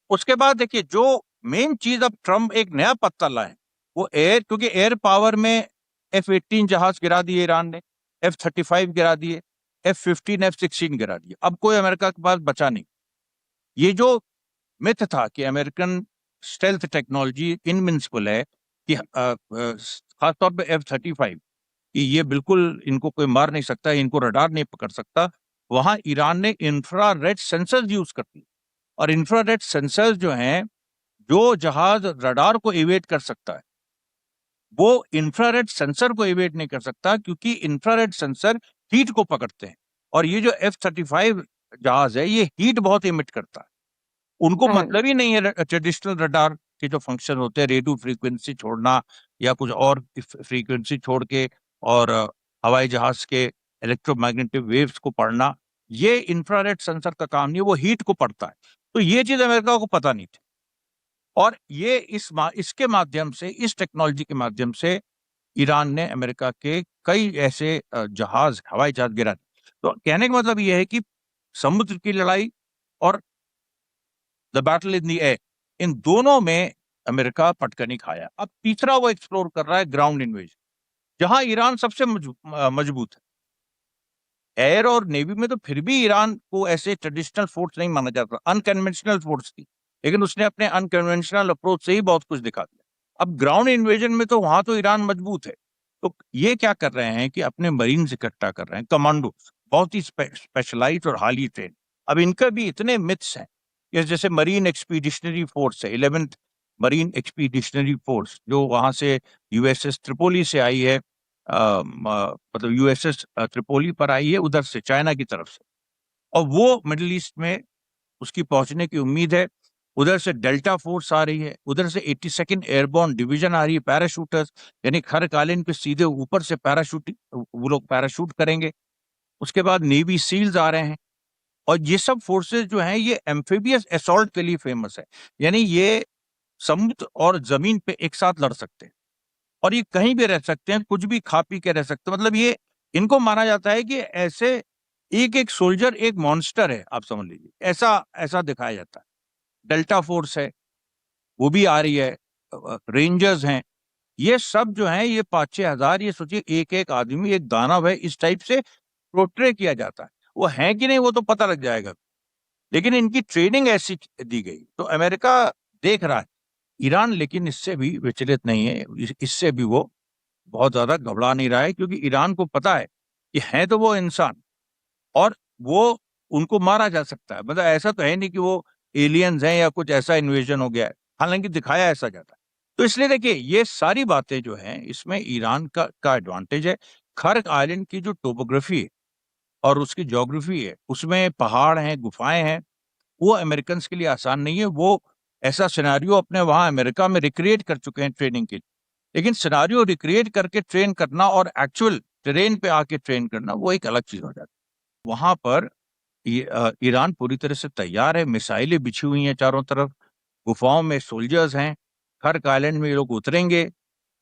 उसके बाद देखिए जो मेन चीज, अब ट्रम्प एक नया पत्ता लाए, वो एयर, क्योंकि एयर पावर में F-18 जहाज गिरा दिए ईरान ने, F-35 गिरा दिए, F-15 F-16 गिरा दिए। अब कोई अमेरिका के पास बचा नहीं। ये जो मिथ था कि अमेरिकन स्टेल्थ टेक्नोलॉजी इनविंसिबल है, कि खासतौर पे F-35 कि ये बिल्कुल इनको कोई मार नहीं सकता, इनको रडार नहीं पकड़ सकता, वहां ईरान ने इंफ्रारेड सेंसर्स यूज कर दिए। और इंफ्रारेड सेंसर्स जो हैं, जो जहाज रडार को इवेट कर सकता है, वो इंफ्रारेड सेंसर को इवेट नहीं कर सकता, क्योंकि इंफ्रारेड सेंसर हीट को पकड़ते हैं। और ये जो F-35 जहाज है, ये हीट बहुत इमिट करता है। उनको मतलब ही नहीं है ट्रेडिशनल रडार के जो फंक्शन होते हैं, रेडियो फ्रीक्वेंसी छोड़ना या कुछ और फ्रीक्वेंसी छोड़ के, और हवाई जहाज के इलेक्ट्रोमैग्नेटिक वेव्स को पढ़ना, ये इंफ्रारेड सेंसर का काम नहीं है, वो हीट को पढ़ता है। तो ये चीज अमेरिका को पता नहीं थी, और ये इसके माध्यम से, इस टेक्नोलॉजी के माध्यम से ईरान ने अमेरिका के कई ऐसे जहाज, हवाई जहाज गिरा दिए। तो कहने का मतलब ये है कि समुद्र की लड़ाई और the battle in the air, इन दोनों में अमेरिका पटका नहीं खाया। अब तीसरा वो एक्सप्लोर कर रहा है ग्राउंड इन्वेजन, जहां ईरान सबसे मजबूत है। एयर और नेवी में तो फिर भी ईरान को ऐसे ट्रेडिशनल फोर्स नहीं माना जाता, अनकन्वेंशनल फोर्स थी, लेकिन उसने अपने अनकन्वेंशनल अप्रोच से ही बहुत कुछ दिखा दिया। अब ग्राउंड इन्वेजन में तो वहां तो ईरान मजबूत है। तो ये क्या कर रहे हैं कि अपने मरीन्स इकट्ठा कर रहे हैं, कमांडोज, बहुत ही स्पेशलाइज्ड और हाईली ट्रेन। अब इनका भी इतने मिथ्स हैं, ये जैसे मरीन एक्सपीडिशनरी फोर्स है, 11th मरीन एक्सपीडिशनरी फोर्स, जो वहां से यूएसएस त्रिपोली से आई है, मतलब यूएसएस त्रिपोली पर आई है उधर से, चाइना की तरफ से। और वो मिडिल ईस्ट में उसकी पहुंचने की उम्मीद है। उधर से डेल्टा फोर्स आ रही है, उधर से 82nd एयरबोर्न डिवीजन आ रही है, पैराशूटर्स, यानी खरकालीन पे सीधे ऊपर से पैराशूट, वो लोग पैराशूट करेंगे। उसके बाद नेवी सील्स आ रहे हैं। और ये सब फोर्सेस जो हैं ये एम्फीबियस असॉल्ट के लिए फेमस है, यानी ये समुद्र और जमीन पे एक साथ लड़ सकते हैं और ये कहीं भी रह सकते हैं, कुछ भी खा पी के रह सकते हैं। मतलब ये इनको माना जाता है कि ऐसे एक एक सोल्जर एक मॉन्स्टर है, आप समझ लीजिए, ऐसा ऐसा दिखाया जाता है। डेल्टा फोर्स है, वो भी आ रही है, रेंजर्स हैं, ये सब जो हैं ये 5-6 हजार, ये सोचिए एक एक आदमी एक दानव है, इस टाइप से पोर्ट्रे किया जाता है। वो है कि नहीं वो तो पता लग जाएगा, लेकिन इनकी ट्रेनिंग ऐसी दी गई। तो अमेरिका देख रहा है, ईरान लेकिन इससे भी विचलित नहीं है, इससे भी वो बहुत ज्यादा घबरा नहीं रहा है, क्योंकि ईरान को पता है कि है तो वो इंसान और वो उनको मारा जा सकता है। मतलब ऐसा तो है नहीं कि वो एलियंस हैं या कुछ ऐसा इन्वेजन हो गया है, हालांकि दिखाया ऐसा जाता है। तो इसलिए देखिए ये सारी बातें जो हैं इसमें ईरान का एडवांटेज है। खर्क आइलैंड की जो टोपोग्राफी है और उसकी ज्योग्राफी है, उसमें पहाड़ हैं, गुफाएं हैं, वो अमेरिकन के लिए आसान नहीं है। वो ऐसा सिनारियो अपने वहां अमेरिका में रिक्रिएट कर चुके हैं ट्रेनिंग के लिए, लेकिन सिनारियो रिक्रिएट करके ट्रेन करना और एक्चुअल ट्रेन पे आके ट्रेन करना वो एक अलग चीज हो जाती है। वहां पर ईरान पूरी तरह से तैयार है, मिसाइलें बिछी हुई हैं चारों तरफ, गुफाओं में सोल्जर्स हैं। खर्क आइलैंड में ये लोग उतरेंगे,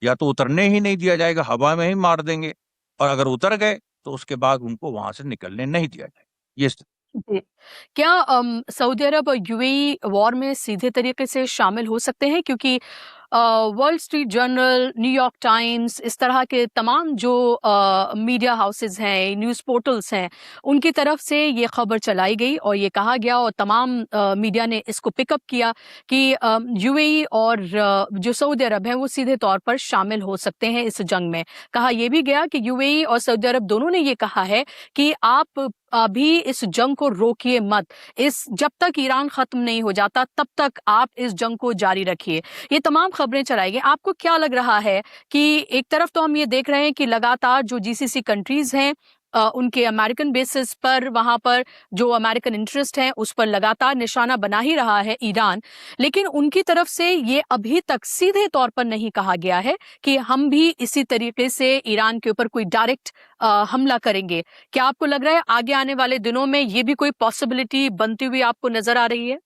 या तो उतरने ही नहीं दिया जाएगा, हवा में ही मार देंगे, और अगर उतर गए तो उसके बाद उनको वहां से निकलने नहीं दिया जाएगा। ये जी। क्या सऊदी अरब और यूएई वॉर में सीधे तरीके से शामिल हो सकते हैं? क्योंकि world street journal, New York times, इस तरह के तमाम जो मीडिया हाउसेस हैं, न्यूज़ पोर्टल्स हैं, उनकी तरफ से ये खबर चलाई गई और ये कहा गया और तमाम मीडिया ने इसको पिकअप किया कि यूएई और जो सऊदी अरब है वो सीधे तौर पर शामिल हो सकते हैं इस जंग में। कहा यह भी गया कि यूएई और सऊदी अरब दोनों ने ये कहा है कि आप अभी इस जंग को रोकिए मत, इस जब तक ईरान खत्म नहीं हो जाता तब तक आप इस जंग को जारी रखिए। ये तमाम खबरें चलाई गई। आपको क्या लग रहा है कि एक तरफ तो हम ये देख रहे हैं कि लगातार जो जीसीसी कंट्रीज हैं उनके अमेरिकन बेसिस पर वहां पर जो अमेरिकन इंटरेस्ट हैं उस पर लगातार निशाना बना ही रहा है ईरान, लेकिन उनकी तरफ से ये अभी तक सीधे तौर पर नहीं कहा गया है कि हम भी इसी तरीके से ईरान के ऊपर कोई डायरेक्ट हमला करेंगे। क्या आपको लग रहा है आगे आने वाले दिनों में ये भी कोई पॉसिबिलिटी बनती हुई आपको नजर आ रही है?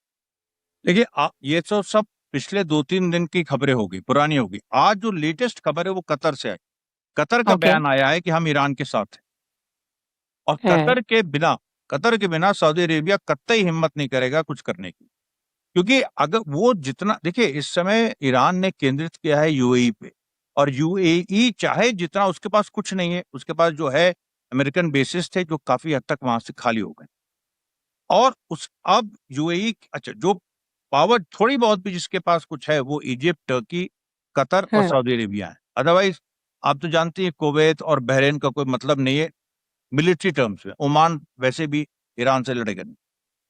देखिए ये तो सब पिछले 2-3 दिन की खबरें होगी, पुरानी होगी। आज जो लेटेस्ट खबर है वो कतर से आई। कतर का ओके। बयान आया है कि हम ईरान के साथ हैं, और है। कतर के बिना सऊदी अरेबिया कतई हिम्मत नहीं करेगा कुछ करने की। क्योंकि अगर वो जितना, देखिए इस समय ईरान ने केंद्रित किया है यूएई पे, और यूएई चाहे जितना, उसके पास कुछ नहीं है, उसके पास जो है अमेरिकन बेसिस थे जो काफी हद तक वहां से खाली हो गए, और उस अब यूएई, अच्छा जो पावर थोड़ी बहुत भी जिसके पास कुछ है वो इजिप्ट, टर्की, कतर और है। सऊदी अरेबिया है। अदरवाइज आप तो जानते हैं कुवैत और बहरीन का कोई मतलब नहीं है मिलिट्री टर्म्स में। ओमान वैसे भी ईरान से लड़ेगा नहीं।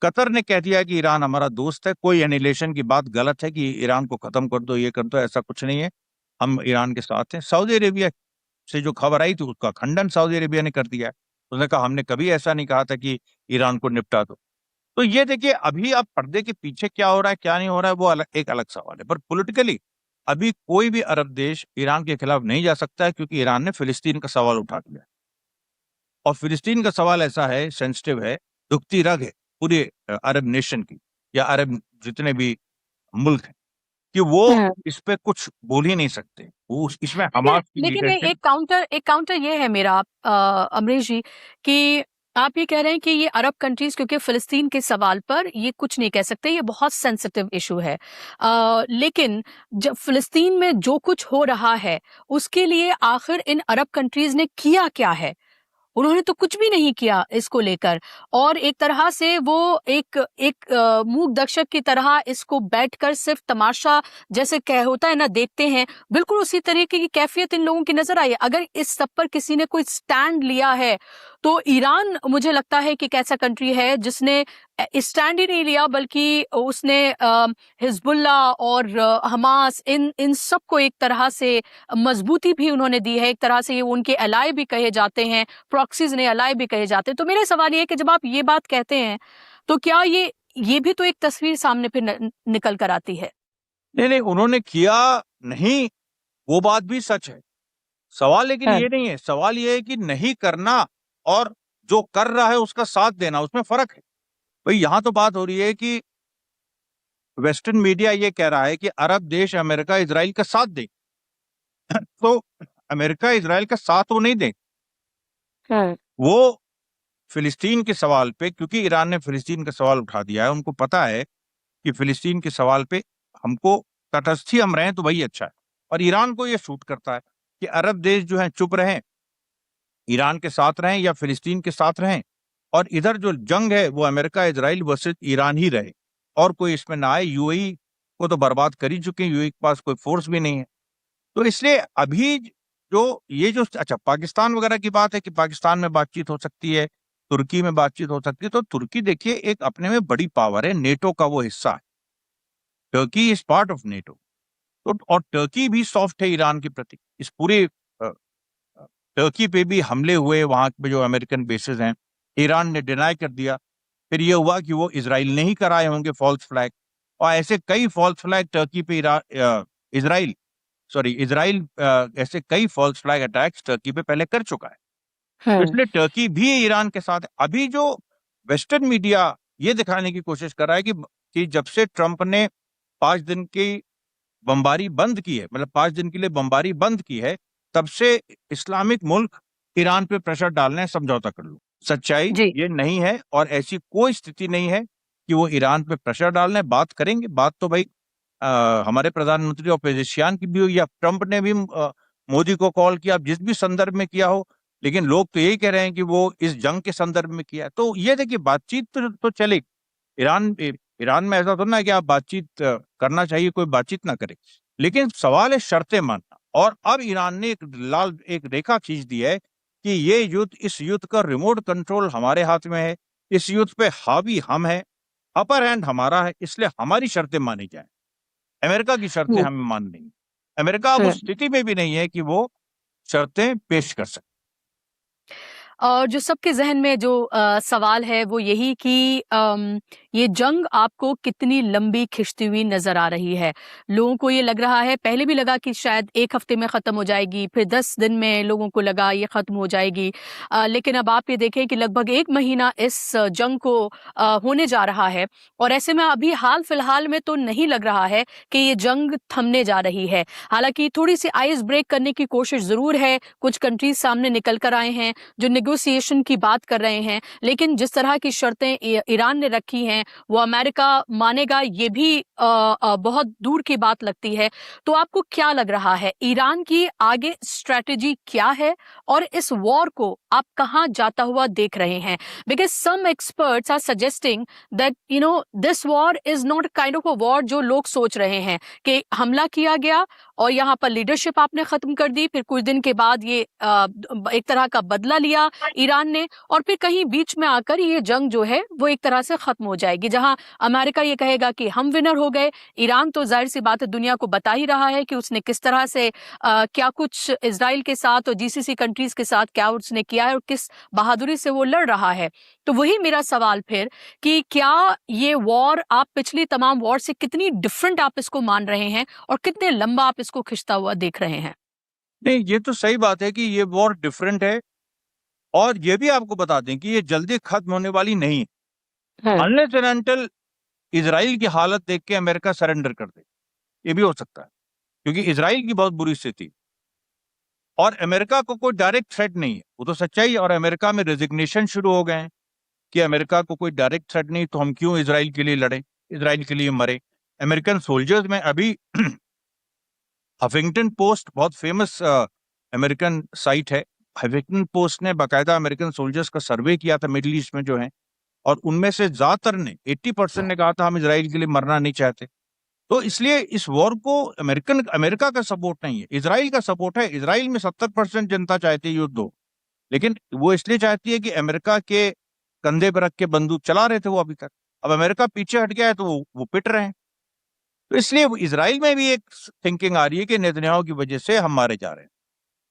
कतर ने कह दिया कि ईरान हमारा दोस्त है, कोई एनिलेशन की बात गलत है कि ईरान को खत्म कर दो, ये कर दो, ऐसा कुछ नहीं है, हम ईरान के साथ हैं। सऊदी अरेबिया से जो खबर आई थी उसका खंडन सऊदी अरेबिया ने कर दिया है। उसने कहा हमने कभी ऐसा नहीं कहा था कि ईरान को निपटा दो। तो ये देखिए अभी आप पर्दे के पीछे क्या हो रहा है क्या नहीं हो रहा है वो एक अलग सवाल है, पर पॉलिटिकली अभी कोई भी अरब देश ईरान के खिलाफ नहीं जा सकता है, क्योंकि ईरान ने फिलिस्तीन का सवाल उठा दिया है। और फिलिस्तीन का सवाल ऐसा है, सेंसिटिव है, दुखती रग है पूरे अरब नेशन की, या अरब जितने भी मुल्क हैं, कि वो है। इस पे कुछ बोल ही नहीं सकते। वो इसमें लेकिन हमास की लेकिन लीडरशिप। एक काउंटर ये है मेरा अमरीश जी कि आप ये कह रहे हैं कि ये अरब कंट्रीज क्योंकि फिलिस्तीन के सवाल पर ये कुछ नहीं कह सकते, ये बहुत सेंसिटिव इशू है। लेकिन जब फिलिस्तीन में जो कुछ हो रहा है उसके लिए आखिर इन अरब कंट्रीज ने किया क्या है? उन्होंने तो कुछ भी नहीं किया इसको लेकर, और एक तरह से वो एक एक मूक दर्शक की तरह इसको बैठकर सिर्फ तमाशा जैसे कह होता है ना, देखते हैं, बिल्कुल उसी तरीके की कैफियत इन लोगों की नजर आई है। अगर इस सब पर किसी ने कोई स्टैंड लिया है तो ईरान मुझे लगता है कि एक ऐसा कंट्री है जिसने स्टैंड ही नहीं लिया, बल्कि उसने हिजबुल्ला और हमास इन इन सब को एक तरह से मजबूती भी उन्होंने दी है। एक तरह से ये उनके अलाय भी कहे जाते हैं, प्रॉक्सीज ने अलाय भी कहे जाते हैं। तो मेरा सवाल ये है कि जब आप ये बात कहते हैं तो क्या ये भी तो एक तस्वीर सामने फिर निकल कर आती है? नहीं नहीं, उन्होंने किया नहीं, वो बात भी सच है। सवाल लेकिन ये नहीं है, सवाल ये है कि नहीं करना और जो कर रहा है उसका साथ देना, उसमें फर्क है। भाई यहाँ तो बात हो रही है कि वेस्टर्न मीडिया ये कह रहा है कि अरब देश अमेरिका इजराइल का साथ दे तो अमेरिका इजराइल का साथ वो नहीं दे, वो फिलिस्तीन के सवाल पे, क्योंकि ईरान ने फिलिस्तीन का सवाल उठा दिया है, उनको पता है कि फिलिस्तीन के सवाल पे हमको तटस्थी हम रहें तो वही अच्छा है। और ईरान को ये सूट करता है कि अरब देश जो है चुप रहें, ईरान के साथ रहें या फिलिस्तीन के साथ रहें, और इधर जो जंग है वो अमेरिका इजराइल वर्सेस ईरान ही रहे, और कोई इसमें ना आए। यूएई को तो बर्बाद कर ही चुके हैं, यूएई के पास कोई फोर्स भी नहीं है। तो इसलिए अभी जो अच्छा पाकिस्तान वगैरह की बात है कि पाकिस्तान में बातचीत हो सकती है, तुर्की में बातचीत हो सकती है, तो तुर्की देखिए एक अपने में बड़ी पावर है, नेटो का वो हिस्सा है, Turkey is part of NATO. तो और टर्की भी सॉफ्ट है ईरान के प्रति। इस पूरे टर्की पे भी हमले हुए, वहां पे जो अमेरिकन बेसेस हैं, ईरान ने डिनाई कर दिया। फिर ये हुआ कि वो इजराइल ने ही कराए होंगे फॉल्स फ्लैग, और ऐसे कई फॉल्स फ्लैग टर्की पे इजराइल ऐसे कई फॉल्स फ्लैग अटैक्स टर्की पे पहले कर चुका है। तो इसलिए टर्की भी ईरान के साथ है। अभी जो वेस्टर्न मीडिया ये दिखाने की कोशिश कर रहा है कि जब से ट्रंप ने 5 दिन की बमबारी बंद की है, मतलब 5 दिन के लिए बमबारी बंद की है, तब से इस्लामिक मुल्क ईरान पे प्रेशर डालने हैं, समझौता कर लो। सच्चाई ये नहीं है, और ऐसी कोई स्थिति नहीं है कि वो ईरान पे प्रेशर डालने। बात करेंगे, बात तो भाई हमारे प्रधानमंत्री और पेजेशियान की भी हुई, या ट्रंप ने भी मोदी को कॉल किया, जिस भी संदर्भ में किया हो, लेकिन लोग तो यही कह रहे हैं कि वो इस जंग के संदर्भ में किया। तो ये देखिए बातचीत तो चले। ईरान में ऐसा तो ना कि आप बातचीत करना चाहिए, कोई बातचीत ना करे, लेकिन सवाल है शर्तें मानना। और अब ईरान ने एक रेखा खींच दी है कि इस युद्ध का रिमोट कंट्रोल हमारे हाथ में है, इस युद्ध पे हावी हम है, अपर हैंड हमारा है, इसलिए हमारी शर्तें मानी जाए, अमेरिका की शर्तें हमें माननी नहीं। अमेरिका अब उस स्थिति में भी नहीं है कि वो शर्तें पेश कर सके। और जो सबके जहन में जो सवाल है वो यही कि ये जंग आपको कितनी लंबी खिंचती हुई नजर आ रही है। लोगों को ये लग रहा है, पहले भी लगा कि शायद 1 हफ्ते में ख़त्म हो जाएगी, फिर 10 दिन में लोगों को लगा ये ख़त्म हो जाएगी, लेकिन अब आप ये देखें कि लगभग 1 महीना इस जंग को होने जा रहा है। और ऐसे में अभी हाल फिलहाल में तो नहीं लग रहा है कि ये जंग थमने जा रही है। हालांकि थोड़ी सी आइस ब्रेक करने की कोशिश ज़रूर है, कुछ कंट्रीज सामने निकल कर आए हैं जो नेगोशिएशन की बात कर रहे हैं, लेकिन जिस तरह की शर्तें ईरान ने रखी हैं वो अमेरिका मानेगा, ये भी बहुत दूर की बात लगती है। तो आपको क्या लग रहा है, ईरान की आगे स्ट्रेटेजी क्या है और इस वॉर को आप कहां जाता हुआ देख रहे हैं? Because some experts are suggesting that this war is not kind of a war जो लोग सोच रहे हैं कि हमला किया गया और यहाँ पर लीडरशिप आपने खत्म कर दी, फिर कुछ दिन के बाद ये एक तरह का बदला लिया ईरान ने, और फिर कहीं बीच में आकर ये जंग जो है वो एक तरह से खत्म हो जाएगी, जहां अमेरिका ये कहेगा कि हम विनर हो गए। ईरान तो जाहिर सी बात है दुनिया को बता ही रहा है कि उसने किस तरह से क्या कुछ इजराइल के साथ और जीसीसी कंट्रीज के साथ क्या उसने किया है और किस बहादुरी से वो लड़ रहा है। तो वही मेरा सवाल फिर कि क्या ये वॉर आप पिछली तमाम वॉर से कितनी डिफरेंट आप इसको मान रहे हैं और कितने लंबा आप इसको खिंचता हुआ देख रहे हैं? नहीं, ये तो सही बात है कि ये वॉर डिफरेंट है, और ये भी आपको बता दें कि ये जल्दी खत्म होने वाली नहीं है। अनलेस एंड अनटिल इजराइल की हालत देख के अमेरिका सरेंडर कर दे, ये भी हो सकता है, क्योंकि इजराइल की बहुत बुरी स्थिति और अमेरिका को कोई डायरेक्ट थ्रेट नहीं है, वो तो सच्चाई है। और अमेरिका में रेजिग्नेशन शुरू हो गए हैं कि अमेरिका को कोई डायरेक्ट थ्रेट नहीं, तो हम क्यों इजराइल के लिए लड़े, इजराइल के लिए मरे। अमेरिकन सोल्जर्स में अभी हफिंगटन पोस्ट बहुत फेमस अमेरिकन साइट है, हफिंगटन पोस्ट ने बाकायदा अमेरिकन सोल्जर्स का सर्वे किया था मिडिल ईस्ट में जो है, और उनमें से ज्यादातर ने 80% ने कहा था हम इजराइल के लिए मरना नहीं चाहते। तो इसलिए इस वॉर को अमेरिका का सपोर्ट नहीं है, इजराइल का सपोर्ट है। इजराइल में 70% जनता चाहती है युद्ध हो, लेकिन वो इसलिए चाहती है कि अमेरिका के कंधे पर रख के बंदूक चला रहे थे वो अभी तक, अब अमेरिका पीछे हट गया है तो वो पिट रहे हैं। तो इसलिए इसराइल में भी एक थिंकिंग आ रही है कि नेतन्याहू की वजह से हम मारे जा रहे हैं।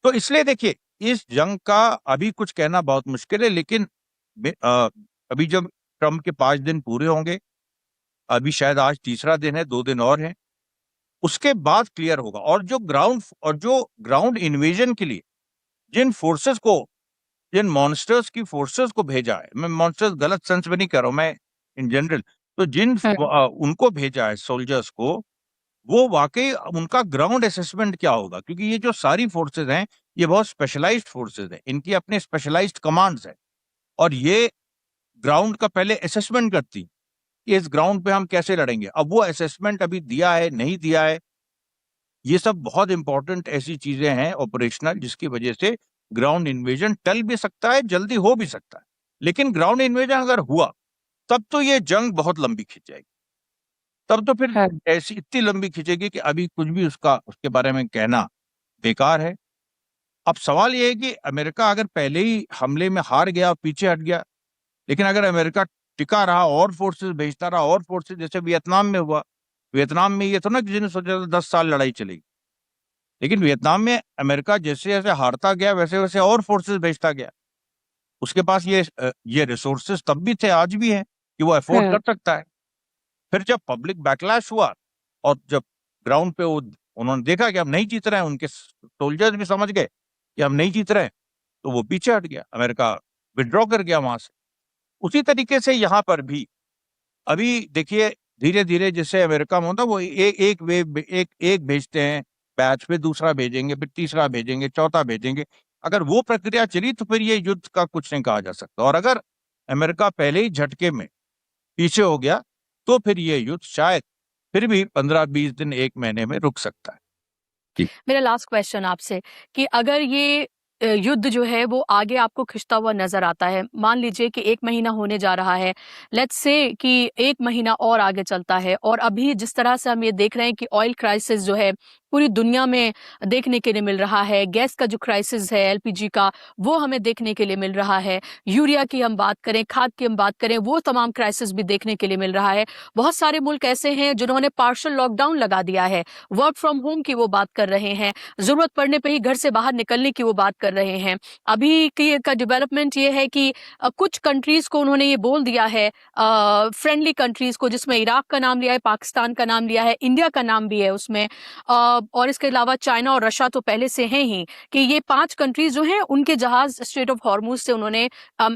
तो इसलिए देखिए, इस जंग का अभी कुछ कहना बहुत मुश्किल है, लेकिन अभी जब ट्रम्प के 5 दिन पूरे होंगे, अभी शायद आज तीसरा दिन है, 2 दिन और हैं, उसके बाद क्लियर होगा। और जो ग्राउंड इन्वेजन के लिए जिन फोर्सेस को, जिन मॉन्स्टर्स की फोर्सेस को भेजा है, मैं मॉन्स्टर्स गलत सेंस में नहीं कह रहा हूं, मैं इन जनरल, तो उनको भेजा है सोल्जर्स को, वो वाकई उनका ग्राउंड असेसमेंट क्या होगा, क्योंकि ये जो सारी फोर्सेस हैं ये बहुत स्पेशलाइज्ड फोर्सेस हैं, इनकी अपने स्पेशलाइज्ड कमांड्स हैं, और ये ग्राउंड का पहले असेसमेंट करती कि इस ग्राउंड पे हम कैसे लड़ेंगे। अब वो असेसमेंट अभी दिया है नहीं दिया है, ये सब बहुत इंपॉर्टेंट ऐसी चीजें हैं ऑपरेशनल, जिसकी वजह से ग्राउंड इन्वेजन टल भी सकता है, जल्दी हो भी सकता है। लेकिन ग्राउंड इन्वेजन अगर हुआ तब तो ये जंग बहुत लंबी खिंच जाएगी, तब तो फिर हाँ। ऐसी इतनी लंबी खिंचेगी कि अभी कुछ भी उसके बारे में कहना बेकार है। अब सवाल ये है कि अमेरिका अगर पहले ही हमले में हार गया, पीछे हट गया, लेकिन अगर अमेरिका टिका रहा और फोर्सेस भेजता रहा और फोर्सेस, जैसे वियतनाम में हुआ, वियतनाम में ये तो ना किसी ने सोचा था 10 साल लड़ाई चलेगी, लेकिन वियतनाम में अमेरिका जैसे जैसे हारता गया वैसे वैसे और फोर्सेस भेजता गया। उसके पास ये रिसोर्सेस तब भी थे, आज भी हैं, कि वो अफोर्ड कर सकता है। फिर जब पब्लिक बैकलैश हुआ और जब ग्राउंड पे उन्होंने देखा कि हम नहीं जीत रहे हैं, उनके सोल्जर्स भी समझ गए कि हम नहीं जीत रहे हैं, तो वो पीछे हट गया, अमेरिका विड्रॉ कर गया वहां से। उसी तरीके से यहाँ पर भी अभी देखिए, धीरे धीरे जैसे अमेरिका में होता, वो एक वेव एक भेजते हैं बैच, फिर दूसरा भेजेंगे, फिर तीसरा भेजेंगे, चौथा भेजेंगे। अगर वो प्रक्रिया चली तो फिर ये युद्ध का कुछ नहीं कहा जा सकता, और अगर अमेरिका पहले ही झटके में पीछे हो गया तो फिर ये युद्ध शायद फिर भी 15-20 दिन, 1 महीने में रुक सकता है। मेरा लास्ट क्वेश्चन आपसे कि अगर ये युद्ध जो है वो आगे आपको खिंचता हुआ नजर आता है, मान लीजिए कि 1 महीना होने जा रहा है, लेट्स से कि 1 महीना और आगे चलता है, और अभी जिस तरह से हम ये देख रहे हैं कि ऑयल क्राइसिस जो है पूरी दुनिया में देखने के लिए मिल रहा है, गैस का जो क्राइसिस है एलपीजी का वो हमें देखने के लिए मिल रहा है, यूरिया की हम बात करें, खाद की हम बात करें, वो तमाम क्राइसिस भी देखने के लिए मिल रहा है। बहुत सारे मुल्क ऐसे हैं जिन्होंने पार्शियल लॉकडाउन लगा दिया है, वर्क फ्रॉम होम की वो बात कर रहे हैं, जरूरत पड़ने पे ही घर से बाहर निकलने की वो बात कर रहे हैं। अभी की का डेवलपमेंट ये है कि कुछ कंट्रीज को उन्होंने ये बोल दिया है, फ्रेंडली कंट्रीज को, जिसमें इराक का नाम लिया है, पाकिस्तान का नाम लिया है, इंडिया का नाम भी है उसमें, और इसके अलावा चाइना और रशिया तो पहले से हैं ही, कि ये 5 कंट्रीज जो हैं उनके जहाज स्ट्रेट ऑफ हॉर्मुज से उन्होंने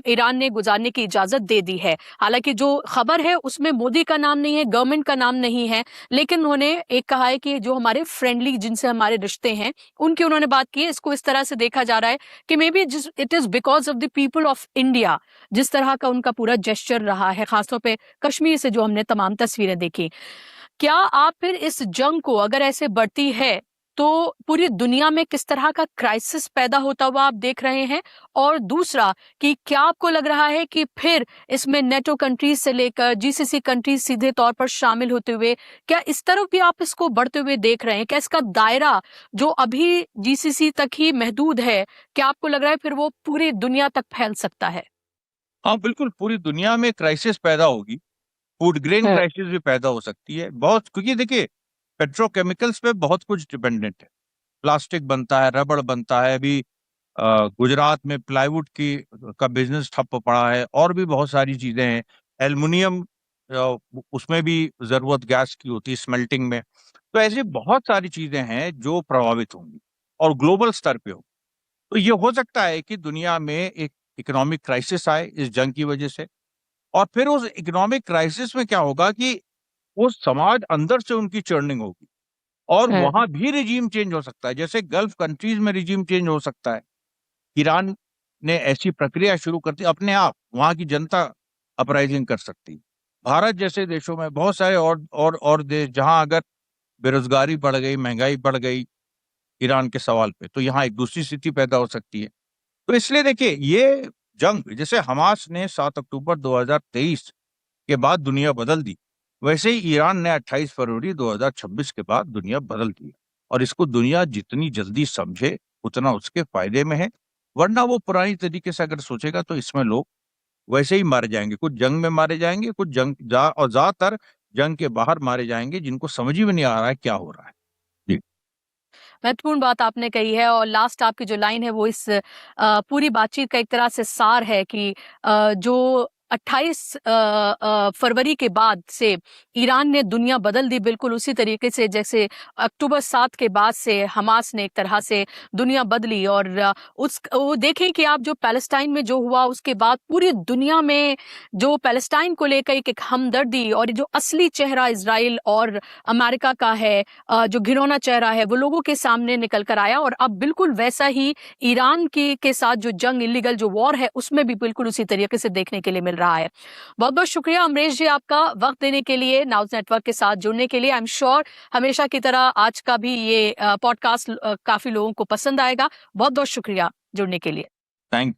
ईरान ने गुजारने की इजाजत दे दी है। हालांकि जो खबर है उसमें मोदी का नाम नहीं है, गवर्नमेंट का नाम नहीं है, लेकिन उन्होंने एक कहा है कि जो हमारे फ्रेंडली, जिनसे हमारे रिश्ते हैं, उनकी उन्होंने बात की है। इसको इस तरह से देखा जा रहा है कि may be it is because of the people of India, जिस तरह का उनका पूरा जेस्चर रहा है, खासतौर पे कश्मीर से जो हमने तमाम तस्वीरें देखी। क्या आप फिर इस जंग को अगर ऐसे बढ़ती है तो पूरी दुनिया में किस तरह का क्राइसिस पैदा होता हुआ आप देख रहे हैं? और दूसरा कि क्या आपको लग रहा है कि फिर इसमें नेटो कंट्रीज से लेकर जीसीसी कंट्रीज सीधे तौर पर शामिल होते हुए, क्या इस तरफ भी आप इसको बढ़ते हुए देख रहे हैं? क्या इसका दायरा जो अभी जीसीसी तक ही महदूद है, क्या आपको लग रहा है फिर वो पूरी दुनिया तक फैल सकता है? हाँ बिल्कुल, पूरी दुनिया में क्राइसिस पैदा होगी, फूड ग्रेन क्राइसिस भी पैदा हो सकती है बहुत, क्योंकि देखिए पेट्रोकेमिकल्स पे बहुत कुछ डिपेंडेंट है, प्लास्टिक बनता है, रबड़ बनता है, अभी गुजरात में प्लाईवुड की का बिजनेस ठप पड़ा है, और भी बहुत सारी चीजें हैं, एल्युमिनियम, उसमें भी जरूरत गैस की होती है स्मेल्टिंग में। तो ऐसी बहुत सारी चीजें हैं जो प्रभावित होंगी और ग्लोबल स्तर पे हो। तो ये हो सकता है कि दुनिया में एक इकोनॉमिक क्राइसिस आए इस जंग की वजह से, और फिर उस इकोनॉमिक क्राइसिस में क्या होगा कि वो समाज अंदर से उनकी चर्निंग होगी, और वहां भी रिजीम चेंज हो सकता है, जैसे गल्फ कंट्रीज में रिजीम चेंज हो सकता है। ईरान ने ऐसी प्रक्रिया शुरू कर दी अपने आप, वहां की जनता अपराइजिंग कर सकती है। भारत जैसे देशों में बहुत सारे और देश, जहां अगर बेरोजगारी बढ़ गई, महंगाई बढ़ गई ईरान के सवाल पे, तो यहाँ एक दूसरी स्थिति पैदा हो सकती है। तो इसलिए देखिए, ये जंग जैसे हमास ने 7 अक्टूबर 2023 के बाद दुनिया बदल दी, वैसे ही ईरान ने 28 फरवरी 2026 के बाद दुनिया बदल दी, और इसको दुनिया जितनी जल्दी समझे उतना उसके फायदे में है, वरना वो पुरानी तरीके से अगर सोचेगा तो इसमें लोग वैसे ही मारे जाएंगे, कुछ जंग में मारे जाएंगे, कुछ और ज्यादातर जंग के बाहर मारे जाएंगे, जिनको समझ ही में नहीं आ रहा है क्या हो रहा है। जी। महत्वपूर्ण बात आपने कही है और लास्ट आपकी जो लाइन है वो इस पूरी बातचीत का एक तरह से सार है कि जो 28 फरवरी के बाद से ईरान ने दुनिया बदल दी, बिल्कुल उसी तरीके से जैसे अक्टूबर 7 के बाद से हमास ने एक तरह से दुनिया बदली। और वो देखें कि आप जो पैलेस्टाइन में जो हुआ उसके बाद पूरी दुनिया में जो पैलेस्टाइन को लेकर एक हमदर्दी और जो असली चेहरा इजराइल और अमेरिका का है, जो घिनौना चेहरा है वो लोगों के सामने निकल कर आया। और अब बिल्कुल वैसा ही ईरान के साथ जो जंग, इलीगल जो वॉर है, उसमें भी बिल्कुल उसी तरीके से देखने के लिए मिल रहा है। बहुत बहुत शुक्रिया अमरीश जी आपका वक्त देने के लिए, नाउज़ नेटवर्क के साथ जुड़ने के लिए। आई एम श्योर हमेशा की तरह आज का भी ये पॉडकास्ट काफी लोगों को पसंद आएगा। बहुत बहुत शुक्रिया जुड़ने के लिए। थैंक